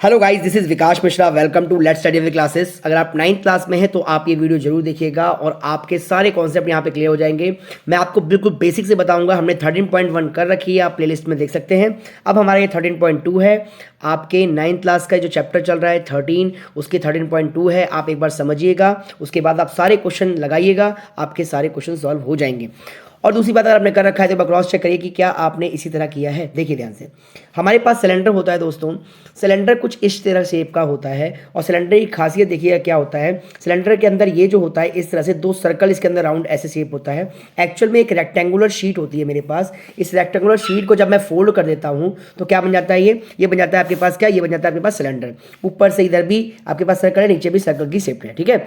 Hello guys, this is Vikas Mishra. Welcome to let's study with classes. अगर आप 9th class में हैं तो आप ये वीडियो जरूर देखिएगा और आपके सारे कॉन्सेप्ट यहाँ पे क्लियर हो जाएंगे। मैं आपको बिल्कुल बेसिक से बताऊंगा। हमने 13.1 कर रखी है, आप प्लेलिस्ट में देख सकते हैं। अब हमारा ये 13.2 है। आपके 9th क्लास का जो चैप्टर चल रहा है 13, उसके 13.2 है। आप एक बार समझिएगा, उसके बाद आप सारे क्वेश्चन लगाइएगा, आपके सारे क्वेश्चन सॉल्व हो जाएंगे। और दूसरी बात, अगर आपने कर रखा है तो एक बार क्रॉस चेक करिए कि क्या आपने इसी तरह किया है। देखिए ध्यान से, हमारे पास सिलेंडर होता है दोस्तों। सिलेंडर कुछ इस तरह शेप का होता है और सिलेंडर की खासियत देखिए क्या होता है। सिलेंडर के अंदर ये जो होता है इस तरह से दो सर्कल इसके अंदर राउंड ऐसे शेप होता है। एक्चुअल में एक रेक्टेंगुलर शीट होती है मेरे पास। इस रेक्टेंगुलर शीट को जब मैं फोल्ड कर देता हूँ तो क्या बन जाता है, ये बन जाता है आपके पास क्या, ये बन जाता है आपके पास सिलेंडर। ऊपर से इधर भी आपके पास सर्कल है, नीचे भी सर्कल की शेप है, ठीक है।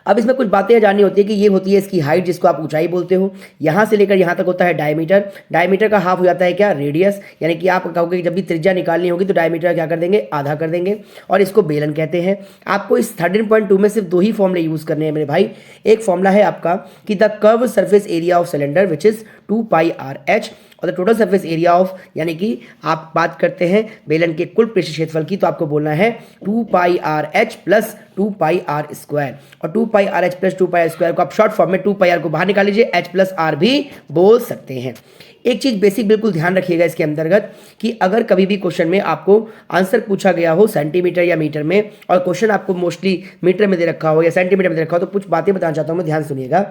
अब इसमें कुछ बातें जाननी होती है कि ये होती है इसकी हाइट, जिसको आप ऊंचाई बोलते हो। यहाँ से लेकर यहाँ तक होता है डायमीटर। डायमीटर का हाफ हो जाता है क्या, रेडियस। यानी कि आप कहोगे कि जब भी त्रिज्या निकालनी होगी तो डायमीटर क्या कर देंगे, आधा कर देंगे। और इसको बेलन कहते हैं। आपको इस 13.2 में सिर्फ दो ही फॉर्मूले यूज करने हैं मेरे भाई। एक फॉर्मूला है आपका कि the curve surface area of cylinder which is 2πr/h और the total surface area of, यानी कि आप बात करते हैं बेलन के कुल पृष्ठ क्षेत्रफल की, तो आपको बोलना है 2πr/h प्लस 2πr²। और 2πr/h प्लस 2πr² को आप शॉर्ट फॉर्म में 2πr को बाहर निकाल लीजिए, h प्लस r भी बोल सकते हैं। एक चीज बेसिक बिल्कुल ध्यान रखिएगा इसके अंतर्गत कि अगर कभी भी क्वेश्चन में आपको आंसर पूछा गया हो सेंटीमीटर या मीटर में, और क्वेश्चन आपको मोस्टली मीटर में दे रखा हो या सेंटीमीटर में दे रखा हो, तो कुछ बातें बताना चाहता हूं मैं, ध्यान सुनिएगा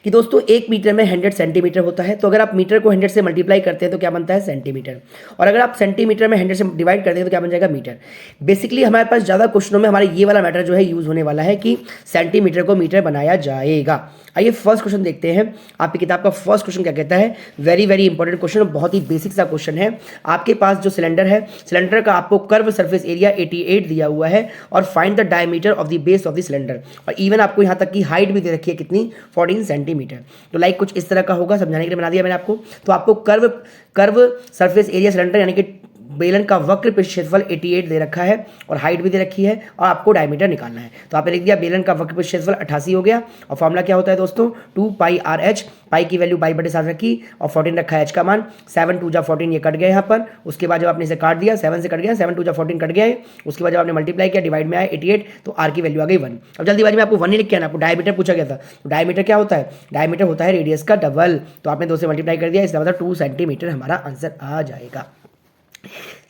कि दोस्तों 1 मीटर में 100 सेंटीमीटर होता है। तो अगर आप मीटर को 100 से मल्टीप्लाई करते हैं तो क्या बनता है, सेंटीमीटर। और अगर आप सेंटीमीटर में 100 से डिवाइड करते हैं तो क्या बन जाएगा, मीटर। बेसिकली हमारे पास ज़्यादा क्वेश्चनों में हमारे ये वाला मैटर जो है यूज़ होने वाला है कि सेंटीमीटर को मीटर बनाया जाएगा। आइए फर्स्ट क्वेश्चन देखते हैं। आपकी किताब का फर्स्ट क्वेश्चन क्या कहता है, वेरी वेरी इंपॉर्टेंट क्वेश्चन, बहुत ही बेसिक सा क्वेश्चन है। आपके पास जो सिलेंडर है, सिलेंडर का आपको कर्व सरफेस एरिया 88 दिया हुआ है और find the diameter of the base of the cylinder. और इवन आपको यहाँ तक की हाइट भी दे रखी है कितनी, 14 सेंटीमीटर। तो लाइक कुछ इस तरह का होगा, समझाने के लिए बना दिया मैंने आपको। तो आपको कर्व सरफेस एरिया सिलेंडर यानी कि बेलन का वक्र पृष्ठ क्षेत्रफल 88 दे रखा है और हाइट भी दे रखी है और आपको डायमीटर निकालना है। तो आपने लिख दिया बेलन का वक्र पृष्ठ क्षेत्रफल 88 हो गया। और फॉर्मूला क्या होता है दोस्तों, 2πr/h, पाई की वैल्यू बाई बटे 7 रखी और 14 रखा है h का मान। 7 2 जा 14, ये कट गया यहाँ पर। उसके बाद जब आपने इसे काट दिया, 7 से कट गया, 7 2 जा 14 कट गया है। उसके बाद जब आपने मल्टीप्लाई किया, डिवाइड में आया 88, तो r की वैल्यू आ गई 1। अब जल्दीबाजी में आपको 1 ही लिख के आना, आपको डायमीटर पूछा गया था। तो डायमीटर क्या होता है, डायमीटर होता है रेडियस का डबल। तो आपने 2 से मल्टीप्लाई कर दिया, इसका मतलब 2 सेंटीमीटर हमारा आंसर आ जाएगा।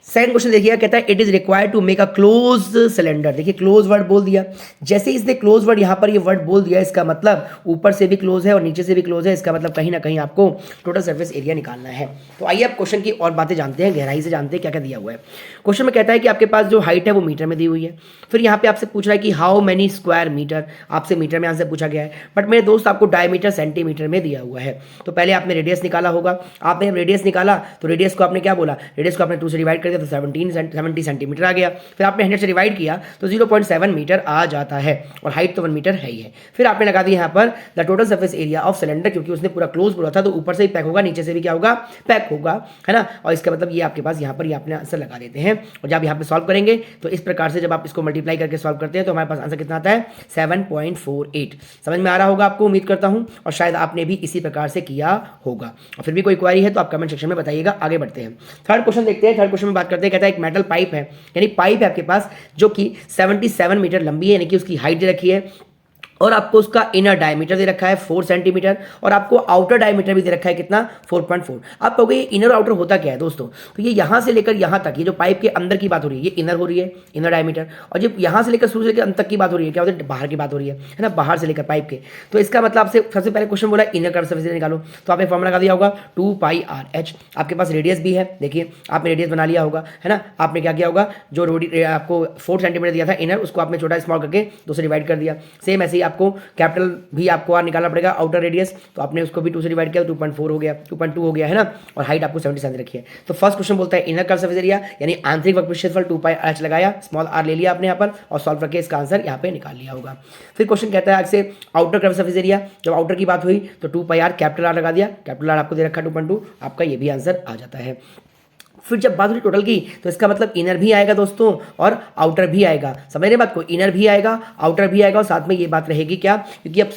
सेकंड क्वेश्चन देखिए, कहता है it is required to make a close cylinder. देखिए क्लोज वर्ड बोल दिया। जैसे इसने क्लोज वर्ड यहाँ पर ये वर्ड बोल दिया, इसका मतलब ऊपर से भी क्लोज है और नीचे से भी क्लोज है। इसका मतलब कहीं ना कहीं आपको टोटल सरफेस एरिया निकालना है। तो आइए आप क्वेश्चन की और बातें जानते हैं, गहराई से जानते हैं क्या क्या दिया हुआ है। क्वेश्चन में कहता है कि आपके पास जो हाइट है वो मीटर में दी हुई है। फिर यहाँ पे आपसे पूछ रहा है कि हाउ मेनी स्क्वायर मीटर, आपसे मीटर में आंसर पूछा गया है। बट मेरे दोस्त आपको डायमीटर सेंटीमीटर में दिया हुआ है। तो पहले आपने रेडियस निकाला होगा। आपने रेडियस निकाला तो रेडियस को आपने क्या बोला, रेडियस को आपने 2 से डिवाइड कर दिया तो 70 सेंटीमीटर आ गया। फिर आपने 100 से डिवाइड किया तो 0.7 मीटर आ जाता है और हाइट तो 1 मीटर है ही है। फिर आपने लगा दिया यहाँ पर the total surface area of cylinder, क्योंकि उसने पूरा क्लोज बोला था तो ऊपर से ही पैक होगा, नीचे से भी क्या होगा, पैक होगा, है ना। और इसका मतलब ये आपके पास यहाँ पर ये आपने आंसर लगा देते हैं। और जब यहाँ पे सॉल्व करेंगे तो इस प्रकार से जब आप इसको मल्टीप्लाई करके सॉल्व करते हैं तो हमारे पास आंसर कितना आता है, 7.48। समझ में आ रहा होगा आपको, उम्मीद करता हूँ, और शायद आपने भी इसी प्रकार से किया होगा। और फिर भी कोई क्वेरी है तो आप कमेंट सेक्शन में बताइएगा। आगे बढ़ते हैं, थर्ड क्वेश्चन देखते हैं। थर्ड क्वेश्चन में बात करते हैं, कहता है एक मेटल पाइप है, यानी पाइप है आपके पास जो कि 77 मीटर लंबी है, यानी कि उसकी हाइट दे रखी है और आपको उसका इनर डायमीटर दे रखा है 4 सेंटीमीटर और आपको आउटर डायमीटर भी दे रखा है कितना, 4.4। आप कहोगे ये इनर आउटर होता क्या है दोस्तों, तो ये यहाँ से लेकर यहाँ तक, ये जो पाइप के अंदर की बात हो रही है ये इनर हो रही है, इनर डायमीटर। और जब यहाँ से लेकर शुरू से लेकर अंत तक की बात हो रही है, क्या होता है, बाहर की बात हो रही है ना, बाहर से लेकर पाइप के। तो इसका मतलब आपसे सबसे पहले क्वेश्चन बोला इनर कर्व सरफेस निकालो, तो आपने फॉर्मूला लगा दिया होगा 2πr/h। आपके पास रेडियस भी है, देखिए आपने रेडियस बना लिया होगा, है ना। आपने क्या किया होगा, जो आपको 4 सेंटीमीटर दिया था इनर, उसको आपने छोटा स्मॉल करके 2 से डिवाइड कर दिया। सेम ऐसे ही आपको कैपिटल भी आपको और निकालना पड़ेगा, आउटर रेडियस, तो आपने उसको भी 2 से डिवाइड किया, 2.4 हो गया, 2.2 हो गया, है ना। और हाइट आपको 77 रखी है। तो फर्स्ट क्वेश्चन बोलता है इनर कर्व सरफेस एरिया, यानी आंतरिक वक्र क्षेत्रफल 2πr/h लगाया, स्मॉल r ले लिया आपने यहाँ पर और सॉल्व करके इसका आंसर यहाँ पे निकाल लिया होगा। फिर क्वेश्चन कहता है आपसे आउटर कर्व सरफेस एरिया, जब आउटर की बात हुई तो 2πr कैपिटल R लगा दिया, कैपिटल R आपको दे रखा 2.2, आपका ये भी आंसर आ जाता है। फिर जब बात हुई टोटल की तो इसका मतलब इनर भी आएगा दोस्तों और आउटर भी आएगा। समझ रहे बात को, इनर भी आएगा आउटर भी आएगा और साथ में ये बात रहेगी क्या, क्योंकि अब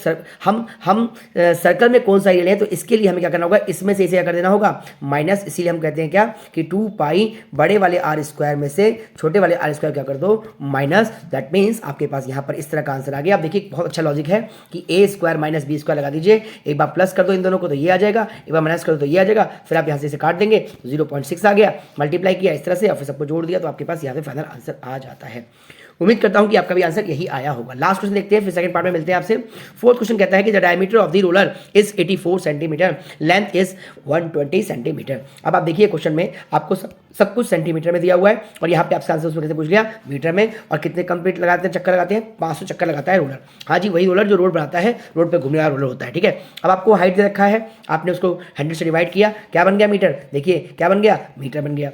हम सर्कल में कौन सा एरिया लें तो इसके लिए हमें क्या करना होगा, इसमें से इसे क्या कर देना होगा माइनस, इसीलिए हम कहते हैं क्या कि 2 पाई बड़े वाले आर स्क्वायर में से छोटे वाले आर स्क्वायर क्या कर दो माइनस। दैट मीन्स आपके पास यहाँ पर इस तरह का आंसर आ गया। आप देखिए बहुत अच्छा लॉजिक है कि ए स्क्वायर माइनस बी स्क्वायर लगा दीजिए, एक बार प्लस कर दो इन दोनों को तो ये आ जाएगा, एक बार माइनस कर दो तो ये आ जाएगा, फिर आप यहाँ से इसे काट देंगे तो 0.6 आ गया, मल्टीप्लाई किया इस तरह से और फिर सबको जोड़ दिया तो आपके पास यहाँ पे फाइनल आंसर आ जाता है। उम्मीद करता हूं कि आपका भी आंसर यही आया होगा। लास्ट क्वेश्चन देखते हैं, फिर सेकंड पार्ट में मिलते हैं आपसे। फोर्थ क्वेश्चन कहता है कि the diameter of the roller is 84 centimetre, length is 120 centimetre. अब आप देखिए क्वेश्चन में आपको सब कुछ सेंटीमीटर में दिया हुआ है और यहाँ पे आपसे आंसर उसमें कैसे पूछ लिया मीटर में, और कितने कंप्लीट लगाते हैं चक्कर लगाते हैं 500 चक्कर लगाता है रोलर। हाँ जी, वही रोलर जो रोड बनाता है, रोड पे घूमने वाला रोलर होता है। ठीक है, अब आपको हाइट दे रखा है, आपने उसको 100 से डिवाइड किया, क्या बन गया मीटर, देखिए क्या बन गया मीटर बन गया।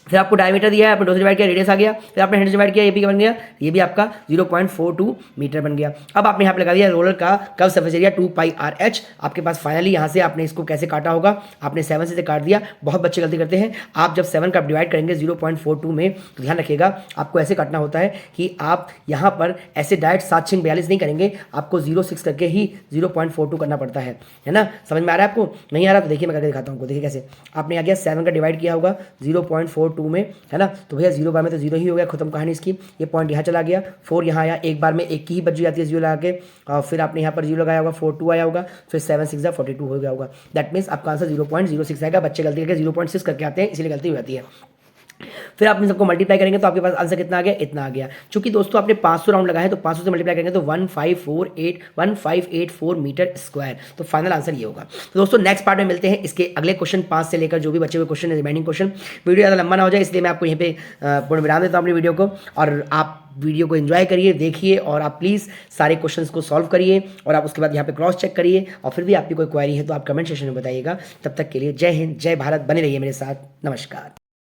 फिर आपको डायमीटर दिया है, आपने 2 से डिवाइड किया, रेडियस आ गया, फिर आपने 100 से डिवाइड किया, ये भी क्या बन गया, ये भी आपका 0.42 मीटर बन गया। अब आपने यहाँ पे लगा दिया रोलर का कर्व सरफेस एरिया 2 पाई आर एच। आपके पास फाइनली यहाँ से आपने इसको कैसे काटा होगा, आपने 7 से काट दिया। बहुत बच्चे गलती करते हैं, आप जब 7 का डिवाइड करेंगे 0.42 में तो ध्यान रखिएगा आपको ऐसे काटना होता है कि आप यहाँ पर ऐसे डायरेक्ट 7×42 नहीं करेंगे, आपको 0.6 करके ही 0.42 करना पड़ता है ना। समझ में आ रहा है आपको, नहीं आ रहा तो देखिए मैं करके दिखाता हूँ। देखिए कैसे आपने आ गया 7 का डिवाइड किया होगा 0.42 में, है ना, तो भैया 0 बार में तो 0 ही हो गया, खत्म कहानी इसकी। ये पॉइंट यहाँ चला गया, 4 यहाँ आया, एक बार में एक की ही बच जाती है 0 लगा के, और फिर आपने यहाँ पर 0 लगाया होगा, 42 आया होगा, फिर 7 6 42 हो गया होगा। दैट मीन्स आपका आंसर 0.06 आएगा। बच्चे गलती करके 0.6 करके आते हैं, इसलिए गलती हो जाती है। फिर आप इन सबको मल्टीप्लाई करेंगे तो आपके पास आंसर कितना आ गया, इतना आ गया। चूंकि दोस्तों आपने 500 राउंड लगाया है तो 500 से मल्टीप्लाई करेंगे तो 1584 मीटर स्क्वायर, तो फाइनल आंसर ये होगा। तो दोस्तों नेक्स्ट पार्ट में मिलते हैं इसके अगले क्वेश्चन 5 से लेकर जो भी बचे हुए क्वेश्चन है, रिमेनिंग क्वेश्चन। वीडियो ज़्यादा लंबा ना हो जाए इसलिए मैं आपको यहीं पे पूर्ण विराम देता हूँ अपनी वीडियो को, और आप वीडियो को एंजॉय करिए, देखिए, और आप प्लीज़ सारे क्वेश्चंस को सॉल्व करिए और आप उसके बाद यहाँ पे क्रॉस चेक करिए, और फिर भी आपकी कोई क्वेरी है तो आप कमेंट सेक्शन में बताइएगा। तब तक के लिए जय हिंद, जय भारत, बने रहिए मेरे साथ, नमस्कार।